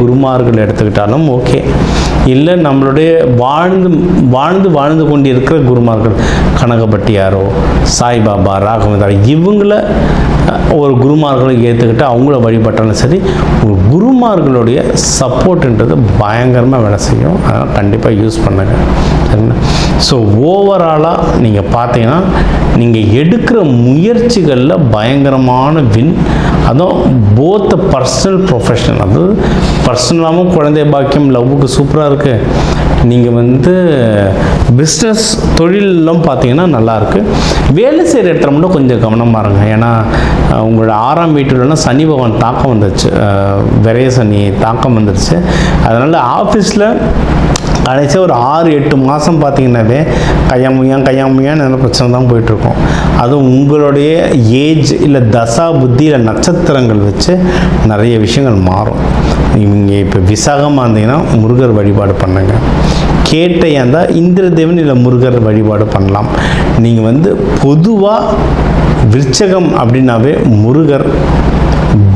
குருமார்கள் எடுத்துக்கிட்டாலும் ஓகே, இல்லை நம்மளுடைய வாழ்ந்து கொண்டிருக்கிற குருமார்கள், கனகப்பட்டியாரோ, சாய்பாபா, ராகவேந்திரா, இவங்கள ஒரு குருமார்களை ஏற்றுக்கிட்டு அவங்கள வழிபட்டாலும் சரி, ஒரு குருமார்களுடைய சப்போர்ட்டுன்றது பயங்கரமாக வேலை செய்யும். அதனால் கண்டிப்பாக யூஸ் பண்ணுங்க, சரிங்களா? ஸோ ஓவராலாக நீங்கள் பார்த்தீங்கன்னா நீங்கள் எடுக்கிற முயற்சிகளில் பயங்கரமான வின், அதுவும் போத் பர்சனல் ப்ரொஃபஷனல், அதாவது பர்சனலாகவும் குழந்தை பாக்கியம் லவ்வுக்கு சூப்பராக இருக்குது. நீங்கள் பிஸ்னஸ் தொழிலெலாம் பார்த்தீங்கன்னா நல்லாயிருக்கு. வேலை செய்கிற இடத்துல மட்டும் கொஞ்சம் கவனமாக இருங்க. ஏன்னா உங்களோட 6ஆம் வீட்டிலலாம் சனி பகவான் தாக்கம் வந்துடுச்சு, விரைய சனி தாக்கம் வந்துடுச்சு. அதனால் ஆஃபீஸில் கடைசியாக ஒரு 6-8 மாதம் பார்த்தீங்கன்னாவே கையாமுயான்னு என்ன பிரச்சனை தான் போயிட்டுருக்கோம். அதுவும் உங்களுடைய ஏஜ் இல்லை தசா புத்தி இல்லை நட்சத்திரங்கள் வச்சு நிறைய விஷயங்கள் மாறும். நீங்கள் இப்போ விசாகமாக இருந்தீங்கன்னா முருகர் வழிபாடு பண்ணுங்க. கேட்டையாக இருந்தால் இந்திர தேவன் இல்லை முருகர் வழிபாடு பண்ணலாம். நீங்கள் பொதுவாக விருச்சகம் அப்படின்னாவே முருகர்,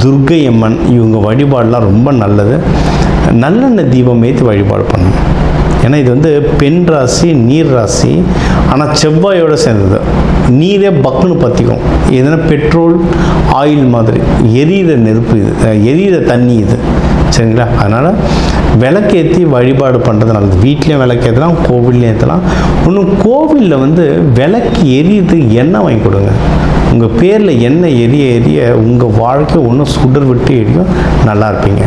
துர்க்கை அம்மன் இவங்க வழிபாடெலாம் ரொம்ப நல்லது. நல்லெண்ணெய் தீபம் ஏற்றி வழிபாடு பண்ணணும். ஏன்னா இது பெண் ராசி, நீர் ராசி, ஆனால் செவ்வாயோடு சேர்ந்தது. நீரே பக்குன்னு பற்றிக்கும். எதுனா பெட்ரோல் ஆயில் மாதிரி எரியிற நெருப்பு, இது எரியிற தண்ணி இது, சரிங்களா? அதனால் விளக்கேற்றி வழிபாடு பண்ணுறது நல்லது. வீட்லேயும் விளக்கேற்றலாம், கோவில்லையும் ஏற்றலாம். இன்னும் கோவிலில் விளக்கு எரியுறதுக்கு எண்ணெய் வாங்கி கொடுங்க. உங்கள் பேரில் எண்ணெய் எரிய உங்கள் வாழ்க்கை ஒன்றும் சுடர் விட்டு எரியும், நல்லா இருப்பீங்க.